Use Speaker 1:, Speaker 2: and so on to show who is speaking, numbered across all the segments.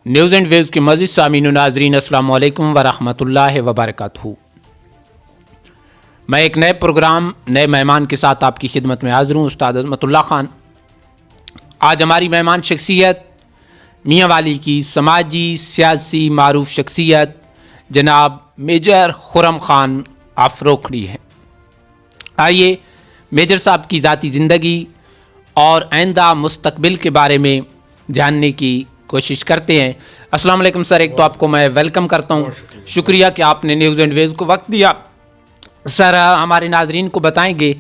Speaker 1: News and views کے مزید سامعین و ناظرین السلام علیکم ورحمۃ اللہ وبرکاتہ. میں ایک نئے پروگرام نئے مہمان کے ساتھ آپ کی خدمت میں حاضر ہوں، استاد عظمت اللہ خان. آج ہماری مہمان شخصیت میاں والی کی سماجی سیاسی معروف شخصیت جناب میجر خرم خان آف روکھڑی ہیں. آئیے میجر صاحب کی ذاتی زندگی اور آئندہ مستقبل کے بارے میں جاننے کی کوشش کرتے ہیں. السلام علیکم سر. ایک تو آپ کو میں ویلکم کرتا ہوں، شکریہ کہ آپ نے نیوز اینڈ ویوز کو وقت دیا. سر ہمارے ناظرین کو بتائیں گے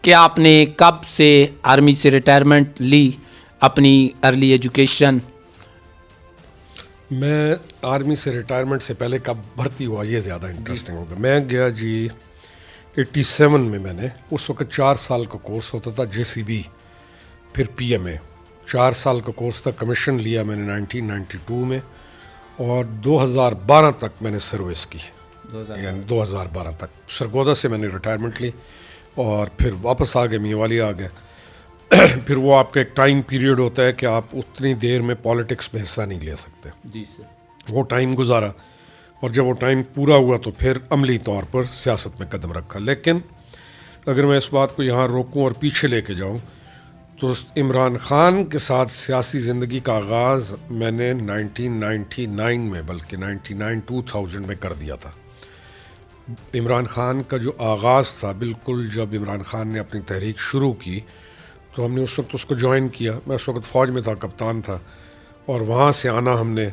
Speaker 1: کہ آپ نے کب سے آرمی سے ریٹائرمنٹ لی، اپنی ارلی ایجوکیشن؟
Speaker 2: میں آرمی سے ریٹائرمنٹ سے پہلے کب بھرتی ہوا یہ زیادہ انٹرسٹنگ ہوگا. میں گیا 87 میں نے اس وقت 4 سال کا کورس ہوتا تھا JCB، پھر PMA. 4 سال کا کورس تھا. کمیشن لیا میں نے 1992 میں، اور 2012 تک میں نے سروس کی. یعنی 2012 تک سرگودا سے میں نے ریٹائرمنٹ لی، اور پھر واپس آ گئے، میاں والی آ گئے. پھر وہ آپ کا ایک ٹائم پیریڈ ہوتا ہے کہ آپ اتنی دیر میں پالیٹکس میں حصہ نہیں لے سکتے.
Speaker 1: جی سر.
Speaker 2: وہ ٹائم گزارا، اور جب وہ ٹائم پورا ہوا تو پھر عملی طور پر سیاست میں قدم رکھا. لیکن اگر میں اس بات کو یہاں روکوں اور پیچھے لے کے جاؤں تو عمران خان کے ساتھ سیاسی زندگی کا آغاز میں نے 1999 میں، بلکہ 2000 میں کر دیا تھا. عمران خان کا جو آغاز تھا، بالکل جب عمران خان نے اپنی تحریک شروع کی تو ہم نے اس وقت اس کو جوائن کیا. میں اس وقت فوج میں تھا، کپتان تھا، اور وہاں سے آنا ہم نے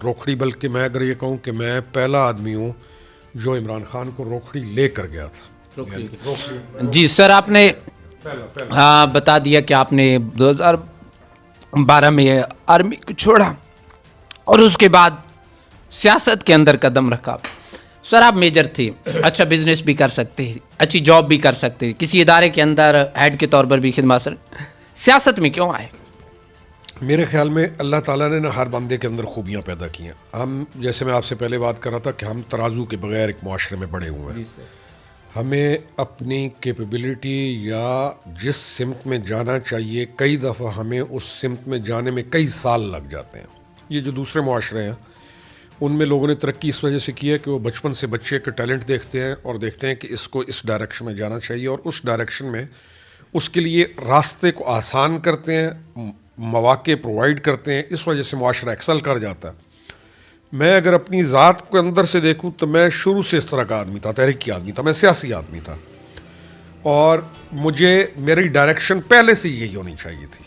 Speaker 2: روکھڑی، بلکہ میں اگر یہ کہوں کہ میں پہلا آدمی ہوں جو عمران خان کو روکھڑی لے کر گیا تھا.
Speaker 1: جی سر، آپ نے بتا دیا کہ آپ نے 2012 میں آرمی کو چھوڑا اور اس کے بعد سیاست کے اندر قدم رکھا. سر آپ میجر تھے، اچھا بزنس بھی کر سکتے، اچھی جاب بھی کر سکتے، کسی ادارے کے اندر ہیڈ کے طور پر بھی خدمات. سر سیاست میں کیوں آئے؟
Speaker 2: میرے خیال میں اللہ تعالیٰ نے ہر بندے کے اندر خوبیاں پیدا کی ہیں. ہم، جیسے میں آپ سے پہلے بات کر رہا تھا کہ ہم ترازو کے بغیر ایک معاشرے میں بڑے ہوئے ہیں. ہمیں اپنی کیپیبلٹی یا جس سمت میں جانا چاہیے، کئی دفعہ ہمیں اس سمت میں جانے میں کئی سال لگ جاتے ہیں. یہ جو دوسرے معاشرے ہیں ان میں لوگوں نے ترقی اس وجہ سے کی ہے کہ وہ بچپن سے بچے کا ٹیلنٹ دیکھتے ہیں اور دیکھتے ہیں کہ اس کو اس ڈائریکشن میں جانا چاہیے، اور اس ڈائریکشن میں اس کے لیے راستے کو آسان کرتے ہیں، مواقع پرووائڈ کرتے ہیں. اس وجہ سے معاشرہ ایکسل کر جاتا ہے. میں اگر اپنی ذات کو اندر سے دیکھوں تو میں شروع سے اس طرح کا آدمی تھا، تحریکی آدمی تھا، میں سیاسی آدمی تھا، اور مجھے میری ڈائریکشن پہلے سے یہی ہونی چاہیے تھی.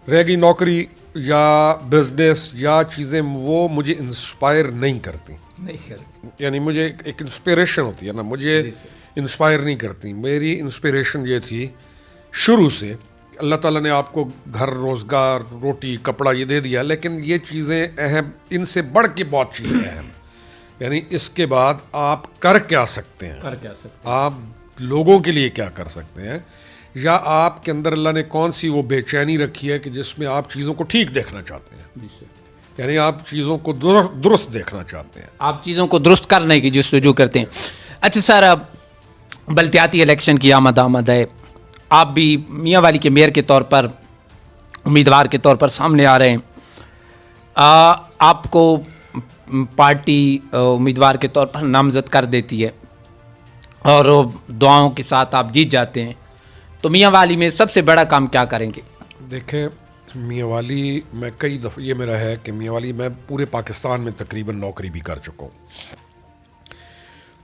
Speaker 2: رہ گئی نوکری یا بزنس یا چیزیں، وہ مجھے انسپائر نہیں کرتی. یعنی مجھے ایک انسپریشن ہوتی ہے نا، مجھے انسپائر نہیں کرتی. میری انسپریشن یہ تھی شروع سے، اللہ تعالیٰ نے آپ کو گھر، روزگار، روٹی، کپڑا یہ دے دیا، لیکن یہ چیزیں اہم، ان سے بڑھ کے بہت چیزیں اہم. یعنی اس کے بعد آپ کر کیا سکتے ہیں، آپ لوگوں کے لیے کیا کر سکتے ہیں، یا آپ کے اندر اللہ نے کون سی وہ بے چینی رکھی ہے کہ جس میں آپ چیزوں کو ٹھیک دیکھنا چاہتے ہیں. یعنی آپ چیزوں کو درست دیکھنا چاہتے ہیں،
Speaker 1: آپ چیزوں کو درست کرنے کی جستجو کرتے ہیں. اچھا سر، اب بلدیاتی الیکشن کی آمد ہے، آپ بھی میاں والی کے میئر کے طور پر امیدوار کے طور پر سامنے آ رہے ہیں. آپ کو پارٹی امیدوار کے طور پر نامزد کر دیتی ہے اور دعاؤں کے ساتھ آپ جیت جاتے ہیں، تو میاں والی میں سب سے بڑا کام کیا کریں گے؟
Speaker 2: دیکھیں، میاں والی میں کئی دفعہ یہ میرا ہے کہ میاں والی میں پورے پاکستان میں تقریباً نوکری بھی کر چکا ہوں.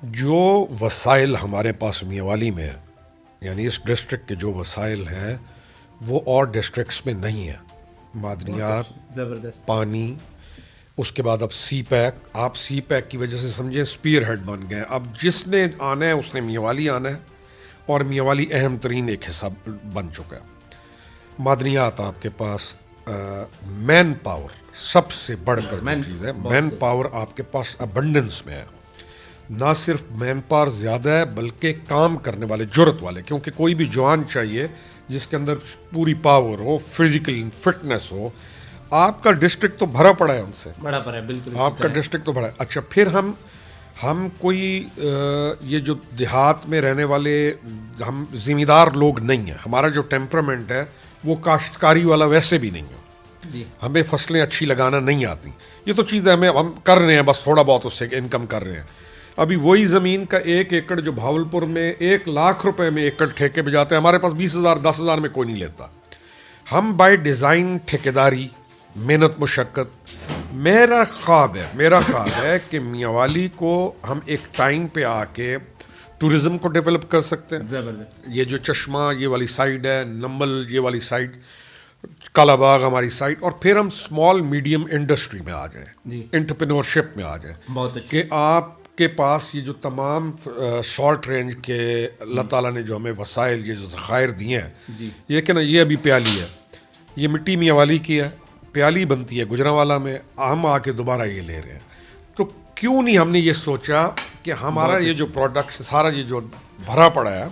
Speaker 2: جو وسائل ہمارے پاس میاں والی میں ہے، یعنی اس ڈسٹرکٹ کے جو وسائل ہیں وہ اور ڈسٹرکٹس میں نہیں ہیں. معدنیات،
Speaker 1: زبردست،
Speaker 2: پانی، اس کے بعد اب سی پیک. آپ سی پیک کی وجہ سے سمجھیں اسپیئر ہیڈ بن گئے. اب جس نے آنا ہے اس نے میاں والی آنا ہے، اور میاں والی اہم ترین ایک حصہ بن چکا ہے. معدنیات، آپ کے پاس مین پاور سب سے بڑھ کر جو چیز ہے، مین پاور آپ کے پاس ابنڈنس میں ہے. نہ صرف مین پاور زیادہ ہے بلکہ کام کرنے والے، جرت والے، کیونکہ کوئی بھی جوان چاہیے جس کے اندر پوری پاور ہو، فزیکل فٹنس ہو. آپ کا ڈسٹرکٹ تو بھرا پڑا ہے ان سے،
Speaker 1: بڑا پڑا ہے، بالکل
Speaker 2: آپ کا ڈسٹرکٹ تو بڑا ہے. اچھا، پھر ہم کوئی یہ جو دیہات میں رہنے والے ہم زمیندار لوگ نہیں ہیں. ہمارا جو ٹیمپرامنٹ ہے وہ کاشتکاری والا ویسے بھی نہیں ہے. ہمیں فصلیں اچھی لگانا نہیں آتی. یہ تو چیزیں ہم کر رہے ہیں, بس تھوڑا بہت اس سے انکم کر رہے ہیں. ابھی وہی زمین کا 1 ایکڑ جو بھاولپور میں 1 لاکھ روپے میں ایکڑ ٹھیکے پہ جاتے ہیں, ہمارے پاس 20,000 10,000 میں کوئی نہیں لیتا. ہم بائی ڈیزائن ٹھیکیداری, محنت مشقت, میرا خواب ہے کہ میاں والی کو ہم ایک ٹائم پہ آ کے ٹورزم کو ڈیولپ کر سکتے ہیں. یہ جو چشمہ یہ والی سائڈ ہے, نمبل یہ والی سائڈ, کالا باغ ہماری سائڈ, اور پھر ہم اسمال میڈیم انڈسٹری میں آ جائیں, انٹرپرینورشپ میں آ جائیں کہ آپ کے پاس یہ جو تمام سالٹ رینج کے اللہ تعالیٰ نے جو ہمیں وسائل, یہ جو ذخائر دیے ہیں, یہ کہ نا یہ ابھی پیالی ہے, یہ مٹی میاں والی کی ہے, پیالی بنتی ہے گجرانوالہ میں, ہم آ کے دوبارہ یہ لے رہے ہیں. تو کیوں نہیں ہم نے یہ سوچا کہ ہمارا یہ جو پروڈکٹ سارا یہ جو بھرا پڑا ہے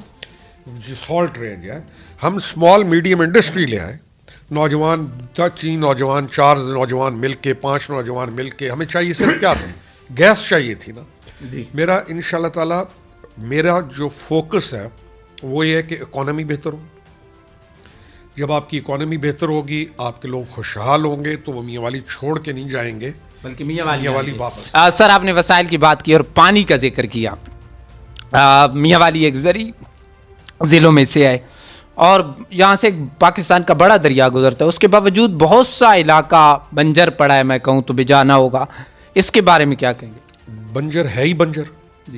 Speaker 2: جو سالٹ رینج ہے, ہم اسمال میڈیم انڈسٹری لے آئیں, نوجوان 3 نوجوان 4 نوجوان مل کے 5 نوجوان مل کے, ہمیں چاہیے صرف کیا تھی, گیس چاہیے تھی نا. میرا انشاءاللہ تعالی میرا جو فوکس ہے وہ یہ ہے کہ اکانومی بہتر ہو. جب آپ کی اکانومی بہتر ہوگی, آپ کے لوگ خوشحال ہوں گے, تو وہ میاں والی چھوڑ کے نہیں جائیں گے,
Speaker 1: بلکہ میاں والی
Speaker 2: واپس.
Speaker 1: سر آپ نے وسائل کی بات کی اور پانی کا ذکر کیا. میاں والی ایک زرعی ضلعوں میں سے ہے اور یہاں سے پاکستان کا بڑا دریا گزرتا ہے, اس کے باوجود بہت سا علاقہ بنجر پڑا ہے, میں کہوں تو بجانا ہوگا. اس کے بارے میں کیا کہیں گے؟
Speaker 2: بنجر ہے ہی بنجر.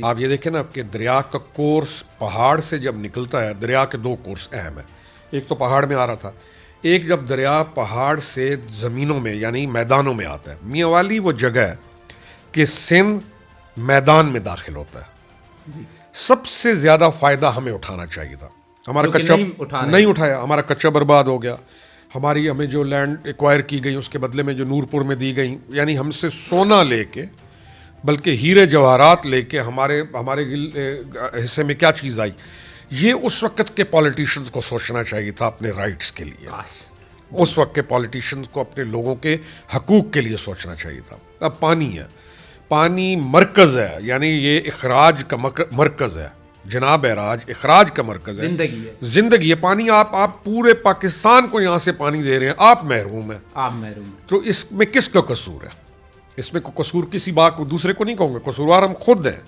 Speaker 2: آپ یہ دیکھیں نا کہ دریا کا کورس پہاڑ سے جب نکلتا ہے, دریا کے 2 کورس اہم ہیں. ایک تو پہاڑ میں آ رہا تھا, ایک جب دریا پہاڑ سے زمینوں میں یعنی میدانوں میں آتا ہے. میاں والی وہ جگہ ہے کہ سندھ میدان میں داخل ہوتا ہے. سب سے زیادہ فائدہ ہمیں اٹھانا چاہیے تھا, ہمارا کچا نہیں اٹھایا, ہمارا کچا برباد ہو گیا. ہمیں جو لینڈ ایکوائر کی گئی اس کے بدلے میں جو نورپور میں دی گئی, یعنی ہم سے سونا لے کے, بلکہ ہیرے جواہرات لے کے ہمارے حصے میں کیا چیز آئی. یہ اس وقت کے پولیٹیشنز کو سوچنا چاہیے تھا اپنے رائٹس کے لیے, اس وقت کے پولیٹیشنز کو اپنے لوگوں کے حقوق کے لیے سوچنا چاہیے تھا. اب پانی ہے, پانی مرکز ہے, یعنی یہ اخراج کا مرکز ہے, جناب راج اخراج کا مرکز ہے, زندگی ہے. پانی آپ پورے پاکستان کو یہاں سے پانی دے رہے ہیں, آپ محروم ہیں. تو اس میں کس کا قصور ہے؟ اس میں قصور کسی بات کو دوسرے کو نہیں کہوں گے, قصوروار ہم خود ہیں,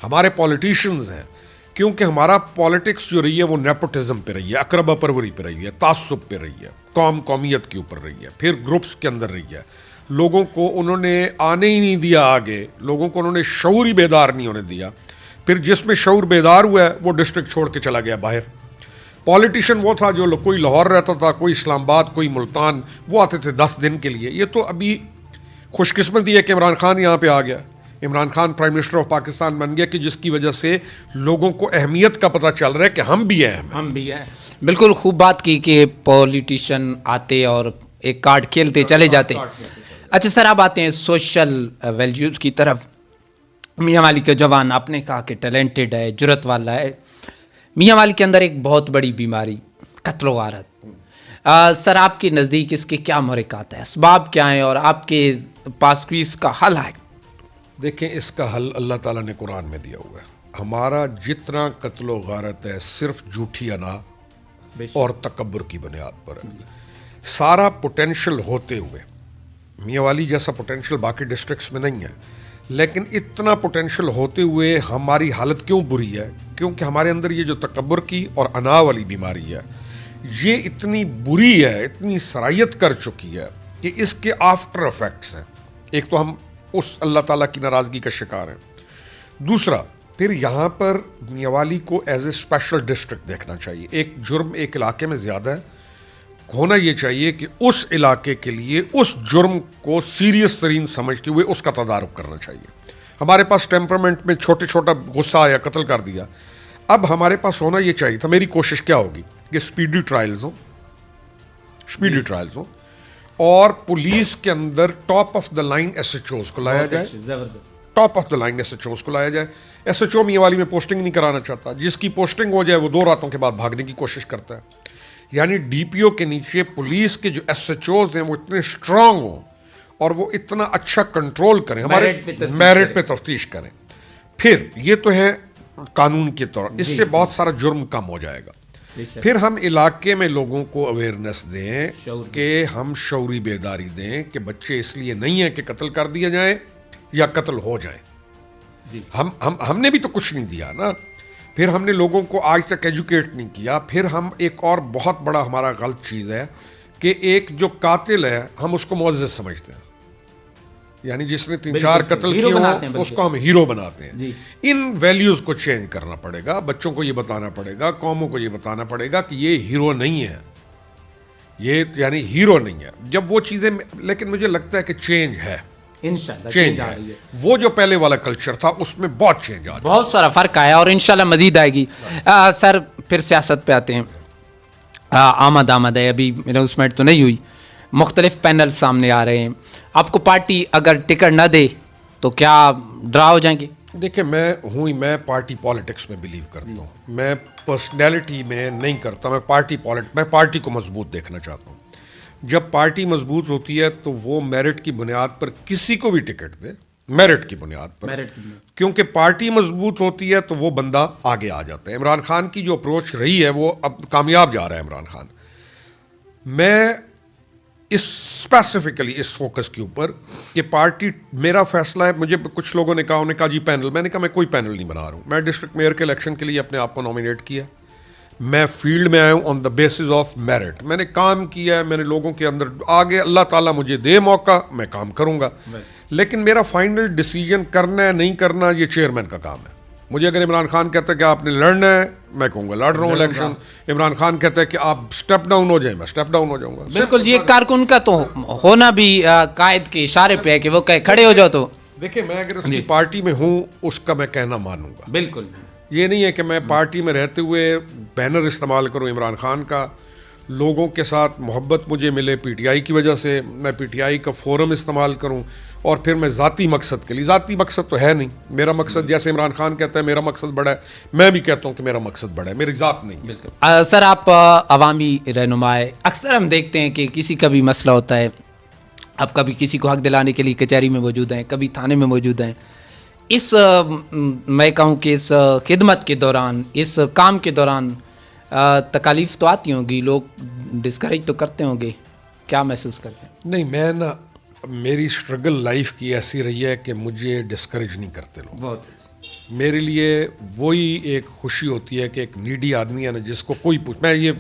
Speaker 2: ہمارے پولیٹیشنز ہیں. کیونکہ ہمارا پالیٹکس جو رہی ہے وہ نیپوٹزم پہ رہی ہے, اقربا پروری پہ رہی ہے, تعصب پہ رہی ہے, قومیت کے اوپر رہی ہے, پھر گروپس کے اندر رہی ہے. لوگوں کو انہوں نے آنے ہی نہیں دیا آگے, لوگوں کو انہوں نے شعور ہی بیدار نہیں ہونے دیا. پھر جس میں شعور بیدار ہوا ہے وہ ڈسٹرکٹ چھوڑ کے چلا گیا باہر. پولیٹیشین وہ تھا جو کوئی لاہور رہتا تھا, کوئی اسلام آباد, کوئی ملتان, وہ آتے تھے 10 دن کے لیے. یہ تو ابھی خوش قسمتی ہے کہ عمران خان یہاں پہ آ گیا. Imran Khan prime minister of Pakistan بن گیا, کہ جس کی وجہ سے لوگوں کو اہمیت کا پتہ چل رہا ہے کہ ہم بھی ہیں.
Speaker 1: بالکل خوب بات کی کہ پولیٹیشین آتے اور ایک کارڈ کھیلتے چلے جاتے. اچھا سر, آپ آتے ہیں سوشل ویلیوز کی طرف. میاں والی کا جوان آپ نے کہا کہ ٹیلنٹڈ ہے, جرت والا ہے. میاں والی کے اندر ایک بہت بڑی بیماری قتل و غارت. سر آپ کے نزدیک اس کے کیا محرکات ہیں, اسباب کیا ہیں, اور آپ کے پاس کوئی اس کا حل ہے؟
Speaker 2: دیکھیں, اس کا حل اللہ تعالیٰ نے قرآن میں دیا ہوا ہے. ہمارا جتنا قتل و غارت ہے صرف جھوٹی انا اور تکبر کی بنیاد پر ہے. سارا پوٹینشل ہوتے ہوئے, میاں والی جیسا پوٹینشل باقی ڈسٹرکٹس میں نہیں ہے, لیکن اتنا پوٹینشل ہوتے ہوئے ہماری حالت کیوں بری ہے؟ کیونکہ ہمارے اندر یہ جو تکبر کی اور انا والی بیماری ہے, یہ اتنی بری ہے, اتنی سرایت کر چکی ہے کہ اس کے آفٹر افیکٹس ہیں. ایک تو ہم اس اللہ تعالیٰ کی ناراضگی کا شکار ہیں. دوسرا, پھر یہاں پر میاں والی کو ایز اے اسپیشل ڈسٹرکٹ دیکھنا چاہیے. ایک جرم ایک علاقے میں زیادہ ہے, ہونا یہ چاہیے کہ اس علاقے کے لیے اس جرم کو سیریس ترین سمجھتے ہوئے اس کا تدارک کرنا چاہیے. ہمارے پاس ٹیمپرمنٹ میں چھوٹا قصہ آیا, قتل کر دیا. اب ہمارے پاس ہونا یہ چاہیے تھا, میری کوشش کیا ہوگی کہ اسپیڈی ٹرائلز ہوں, اور پولیس کے اندر top of the line S H Os کو لایا جائے. Top of the line S H Os کو لایا جائے. ایس ایچ او میاں والی میں پوسٹنگ نہیں کرانا چاہتا. جس کی پوسٹنگ ہو جائے وہ 2 راتوں کے بعد بھاگنے کی کوشش کرتا ہے. یعنی ڈی پی او کے نیچے پولیس کے جو ایس ایچ اوز ہیں وہ اتنے اسٹرانگ ہوں اور وہ اتنا اچھا کنٹرول کریں, ہمارے میرٹ پہ تفتیش کریں. پھر یہ تو ہے قانون کے طور, اس سے بہت سارا جرم کم ہو جائے گا. پھر ہم علاقے میں لوگوں کو اویئرنیس دیں کہ ہم شعوری بیداری دیں کہ بچے اس لیے نہیں ہیں کہ قتل کر دیے جائیں یا قتل ہو جائیں. ہم نے بھی تو کچھ نہیں دیا نا. پھر ہم نے لوگوں کو آج تک ایجوکیٹ نہیں کیا. پھر ہم ایک اور بہت بڑا ہمارا غلط چیز ہے کہ ایک جو قاتل ہے ہم اس کو معزز سمجھتے ہیں, یعنی جس نے 3-4 قتل کیے ہوں اس کو ہم ہیرو بناتے ہیں. ان ویلیوز کو چینج کرنا پڑے گا, بچوں کو یہ بتانا پڑے گا, قوموں کو یہ بتانا پڑے گا کہ یہ ہیرو نہیں ہے, یہ یعنی ہیرو نہیں ہے. جب وہ چیزیں, لیکن مجھے لگتا ہے کہ چینج ہے,
Speaker 1: انشاءاللہ
Speaker 2: چینج ہے. وہ جو پہلے والا کلچر تھا اس میں بہت چینج آ,
Speaker 1: بہت سارا فرق آیا اور انشاءاللہ مزید آئے گی. سر پھر سیاست پہ آتے ہیں. آمد ہے, ابھی اناؤنسمنٹ تو نہیں ہوئی, مختلف پینل سامنے آ رہے ہیں. آپ کو پارٹی اگر ٹکٹ نہ دے تو کیا ڈرا ہو جائیں گے؟
Speaker 2: دیکھیں میں پارٹی پالیٹکس میں بلیو کرتا ہوں. میں پرسنالٹی میں نہیں کرتا, میں پارٹی کو مضبوط دیکھنا چاہتا ہوں. جب پارٹی مضبوط ہوتی ہے تو وہ میرٹ کی بنیاد پر کسی کو بھی ٹکٹ دے, میرٹ کی بنیاد پر, کیونکہ پارٹی مضبوط ہوتی ہے تو وہ بندہ آگے آ جاتا ہے. عمران خان کی جو اپروچ رہی ہے وہ اب کامیاب جا رہا ہے عمران خان. میں اس اسپیسیفکلی اس فوکس کے اوپر کہ پارٹی, میرا فیصلہ ہے. مجھے کچھ لوگوں نے کہا جی پینل, میں نے کہا میں کوئی پینل نہیں بنا رہا ہوں. میں ڈسٹرکٹ میئر کے الیکشن کے لیے اپنے آپ کو نامینیٹ کیا, میں فیلڈ میں آیا ہوں آن دا بیسس آف میرٹ. میں نے کام کیا ہے, میں نے لوگوں کے اندر آگے اللہ تعالیٰ مجھے دے موقع میں کام کروں گا, لیکن میرا فائنل ڈیسیجن کرنا ہے نہیں کرنا یہ چیئرمین کا کام ہے. مجھے اگر عمران خان کہتا ہے کہ آپ نے لڑنا ہے, میں کہوں گا لڑ رہا ہوں الیکشن. عمران خان کہتا ہے کہ آپ اسٹیپ ڈاؤن ہو جائیں, میں اسٹیپ ڈاؤن ہو جاؤں گا.
Speaker 1: بالکل, یہ کارکن کا تو ہونا بھی قائد کے اشارے پہ ہے کہ وہ کہے کھڑے ہو جاؤ. تو
Speaker 2: دیکھیں میں اگر اس کی پارٹی میں ہوں اس کا میں کہنا مانوں گا.
Speaker 1: بالکل,
Speaker 2: یہ نہیں ہے کہ میں پارٹی میں رہتے ہوئے بینر استعمال کروں عمران خان کا, لوگوں کے ساتھ محبت مجھے ملے پی ٹی آئی کی وجہ سے, میں پی ٹی آئی کا فورم استعمال کروں اور پھر میں ذاتی مقصد کے لیے, ذاتی مقصد تو ہے نہیں میرا مقصد, جیسے عمران خان کہتا ہے میرا مقصد بڑا ہے, میں بھی کہتا ہوں کہ میرا مقصد بڑا ہے, میری ذات نہیں.
Speaker 1: بالکل سر, آپ عوامی رہنمائے, اکثر ہم دیکھتے ہیں کہ کسی کا بھی مسئلہ ہوتا ہے, آپ کبھی کسی کو حق دلانے کے لیے کچہری میں موجود ہیں, کبھی تھانے میں موجود ہیں. اس میں کہوں کہ اس خدمت کے دوران, اس کام کے دوران تکالیف تو آتی ہوں گی, لوگ ڈسکریج تو کرتے ہوں گے, کیا محسوس کرتے ہیں؟
Speaker 2: نہیں, میں نا میری اسٹرگل لائف کی ایسی رہی ہے کہ مجھے ڈسکریج نہیں کرتے لوگ.
Speaker 1: بہت
Speaker 2: میرے لیے وہی ایک خوشی ہوتی ہے کہ ایک نیڈی آدمی ہے نا جس کو کوئی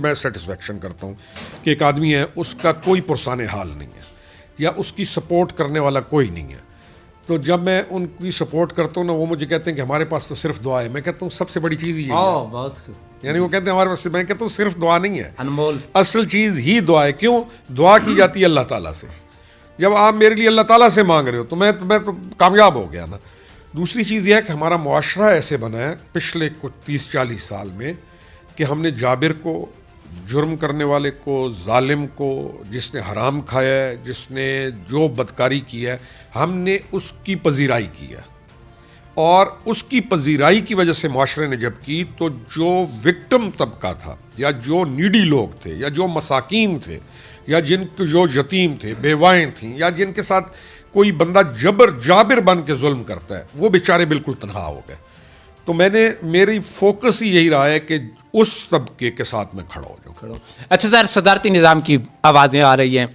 Speaker 2: میں سیٹسفیکشن کرتا ہوں کہ ایک آدمی ہے اس کا کوئی پرسان حال نہیں ہے یا اس کی سپورٹ کرنے والا کوئی نہیں ہے. تو جب میں ان کی سپورٹ کرتا ہوں نا, وہ مجھے کہتے ہیں کہ ہمارے پاس تو صرف دعا ہے. میں کہتا ہوں سب سے بڑی چیز یہ ہے, یعنی وہ کہتے ہیں ہمارے پاس, میں کہتا ہوں صرف دعا نہیں ہے,
Speaker 1: انمول
Speaker 2: اصل چیز ہی دعا ہے. کیوں دعا کی جاتی ہے؟ اللہ تعالیٰ سے. جب آپ میرے لیے اللہ تعالیٰ سے مانگ رہے ہو تو میں تو کامیاب ہو گیا نا. دوسری چیز یہ ہے کہ ہمارا معاشرہ ایسے بنا ہے پچھلے کچھ 30-40 سال میں کہ ہم نے جابر کو, جرم کرنے والے کو, ظالم کو, جس نے حرام کھایا ہے, جس نے جو بدکاری کی ہے, ہم نے اس کی پذیرائی کی ہے. اور اس کی پذیرائی کی وجہ سے معاشرے نے جب کی تو جو وکٹم طبقہ تھا یا جو نیڈی لوگ تھے یا جو مساکین تھے یا جو یتیم تھے, بیوائیں تھیں, یا جن کے ساتھ کوئی بندہ جابر بن کے ظلم کرتا ہے, وہ بیچارے بالکل تنہا ہو گئے. تو میری فوکس ہی یہی رہا ہے کہ اس طبقے کے ساتھ میں کھڑا ہو جاؤں.
Speaker 1: اچھا سر, صدارتی نظام کی آوازیں آ رہی ہیں,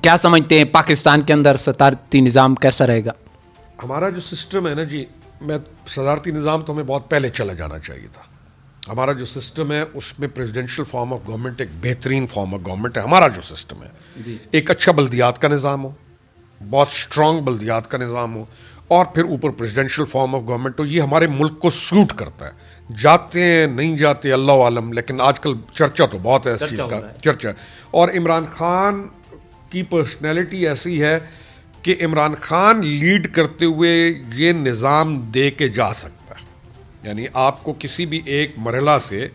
Speaker 1: کیا سمجھتے ہیں پاکستان کے اندر صدارتی نظام کیسا رہے گا؟
Speaker 2: ہمارا جو سسٹم ہے نا جی, صدارتی نظام تو ہمیں بہت پہلے چلا جانا چاہیے تھا. ہمارا جو سسٹم ہے اس میں پریزیڈنشل فارم آف گورنمنٹ ایک بہترین فارم آف گورنمنٹ ہے. ہمارا جو سسٹم ہے ایک اچھا بلدیات کا نظام ہو, بہت اسٹرانگ بلدیات کا نظام ہو, اور پھر اوپر پریزیڈنشل فارم آف گورنمنٹ ہو. یہ ہمارے ملک کو سوٹ کرتا ہے. جاتے ہیں نہیں جاتے اللہ عالم, لیکن آج کل چرچا تو بہت ہے اس چیز کا, چرچا. اور عمران خان کی پرسنالٹی ایسی ہے کہ عمران خان لیڈ کرتے ہوئے یہ نظام دے کے جا سکتا ہے. یعنی آپ کو کسی بھی ایک مرحلہ سے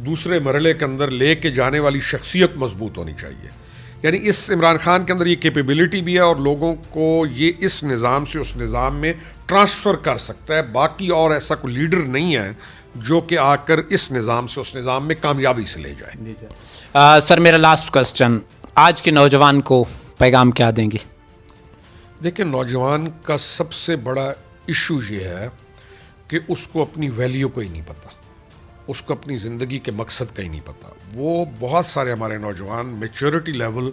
Speaker 2: دوسرے مرحلے کے اندر لے کے جانے والی شخصیت مضبوط ہونی چاہیے. یعنی اس عمران خان کے اندر یہ کیپیبلٹی بھی ہے اور لوگوں کو یہ اس نظام سے اس نظام میں ٹرانسفر کر سکتا ہے. باقی اور ایسا کوئی لیڈر نہیں ہے جو کہ آ کر اس نظام سے اس نظام میں کامیابی سے لے جائے.
Speaker 1: سر میرا لاسٹ کوسچن, آج کے نوجوان کو پیغام کیا دیں گے؟
Speaker 2: دیکھیں, نوجوان کا سب سے بڑا ایشو یہ ہے کہ اس کو اپنی ویلیو کو ہی نہیں پتہ. اس کو اپنی زندگی کے مقصد کا ہی نہیں پتہ. وہ بہت سارے ہمارے نوجوان میچورٹی لیول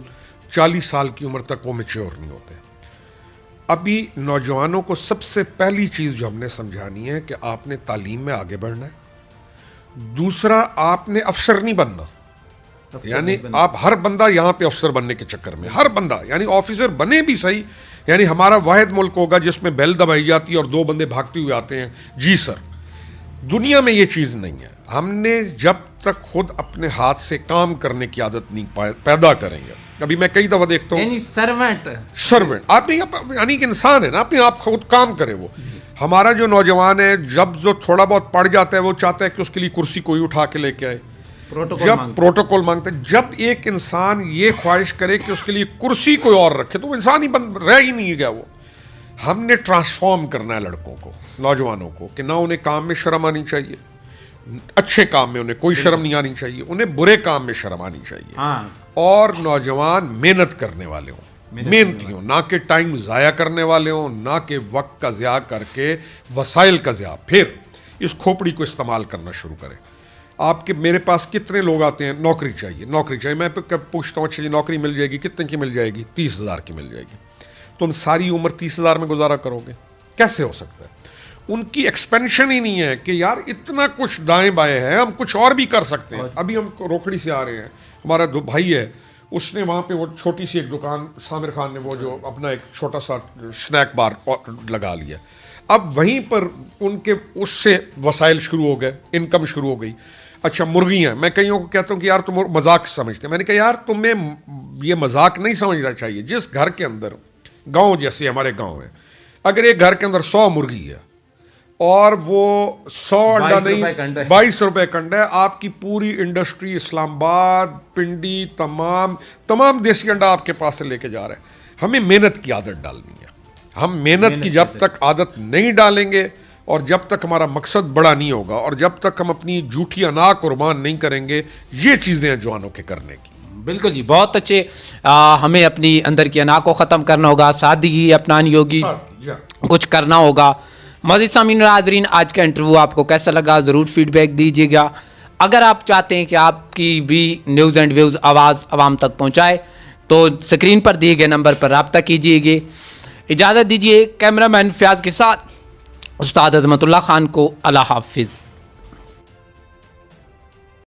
Speaker 2: 40 سال کی عمر تک وہ میچور نہیں ہوتے. ابھی نوجوانوں کو سب سے پہلی چیز جو ہم نے سمجھانی ہے کہ آپ نے تعلیم میں آگے بڑھنا ہے. دوسرا, آپ نے افسر نہیں بننا. یعنی آپ ہر بندہ یہاں پہ افسر بننے کے چکر میں, ہر بندہ یعنی آفیسر بنے بھی صحیح. یعنی ہمارا واحد ملک ہوگا جس میں بیل دبائی جاتی ہے اور 2 بندے بھاگتے ہوئے آتے ہیں جی سر. دنیا میں یہ چیز نہیں ہے. ہم نے جب تک خود اپنے ہاتھ سے کام کرنے کی عادت نہیں پیدا کریں گے. ابھی میں کئی دفعہ دیکھتا ہوں
Speaker 1: یعنی
Speaker 2: سرونٹ آپ نے, یعنی کہ انسان ہے نا, اپنے آپ خود کام کرے. وہ ہمارا جو نوجوان ہے جب جو تھوڑا بہت پڑھ جاتا ہے وہ چاہتا ہے کہ اس کے لیے کرسی کوئی اٹھا کے لے کے آئے. جب پروٹوکول مانگتے ہیں, جب ایک انسان یہ خواہش کرے کہ اس کے لیے کرسی کوئی اور رکھے تو وہ انسان ہی رہ ہی نہیں گیا. وہ ہم نے ٹرانسفارم کرنا ہے لڑکوں کو, نوجوانوں کو, کہ نہ انہیں کام میں شرم آنی چاہیے, اچھے کام میں انہیں کوئی شرم نہیں آنی چاہیے, انہیں برے کام میں شرم آنی چاہیے. اور نوجوان محنت کرنے والے ہوں, محنتی ہوں, نہ کہ ٹائم ضائع کرنے والے ہوں, نہ کہ وقت کا ضیاع کر کے وسائل کا ضیاع. پھر اس کھوپڑی کو استعمال کرنا شروع کریں. آپ کے میرے پاس کتنے لوگ آتے ہیں, نوکری چاہیے نوکری چاہیے. میں پوچھتا ہوں اچھا جی نوکری مل جائے گی, کتنے کی مل جائے گی؟ 30,000 کی مل جائے گی. تم ساری عمر 30,000 میں گزارا کرو گے؟ کیسے ہو سکتا ہے؟ ان کی ایکسپینشن ہی نہیں ہے کہ یار اتنا کچھ دائیں بائیں ہے, ہم کچھ اور بھی کر سکتے ہیں. ابھی ہم روکڑی سے آ رہے ہیں, ہمارا بھائی ہے, اس نے وہاں پہ وہ چھوٹی سی ایک دکان, ثامر خان نے وہ جو اپنا ایک چھوٹا سا سنیک بار لگا لیا. اب وہیں پر ان کے اس سے وسائل شروع ہو گئے, انکم شروع ہو گئی. اچھا مرغیاں, میں کئیوں کو کہتا ہوں کہ یار تم مذاق سمجھتے ہیں. میں نے کہا یار تمہیں یہ مذاق نہیں سمجھنا چاہیے. جس گھر کے اندر, گاؤں جیسے ہمارے گاؤں ہے, اگر ایک گھر کے اندر 100 مرغی ہے اور وہ 100 انڈا نہیں 22 روپے کنڈا ہے, آپ کی پوری انڈسٹری اسلام آباد, پنڈی, تمام دیسی انڈا آپ کے پاس سے لے کے جا رہے ہیں. ہمیں محنت کی عادت ڈالنی ہے. ہم محنت کی جب تک عادت نہیں ڈالیں گے اور جب تک ہمارا مقصد بڑا نہیں ہوگا اور جب تک ہم اپنی جھوٹی انا قربان نہیں کریں گے, یہ چیزیں ہیں جوانوں کے کرنے کی.
Speaker 1: بالکل جی, بہت اچھے. ہمیں اپنی اندر کی انا کو ختم کرنا ہوگا, سادگی اپنانی ہوگی, کچھ کرنا ہوگا. معزز سامعین و ناظرین, آج کا انٹرویو آپ کو کیسا لگا ضرور فیڈ بیک دیجیے گا. اگر آپ چاہتے ہیں کہ آپ کی بھی نیوز اینڈ ویوز آواز عوام تک پہنچائے تو اسکرین پر دیے گئے نمبر پر رابطہ کیجیے گے. اجازت دیجیے کیمرہ مین فیاض کے ساتھ استاد عظمت اللہ خان کو. اللہ حافظ.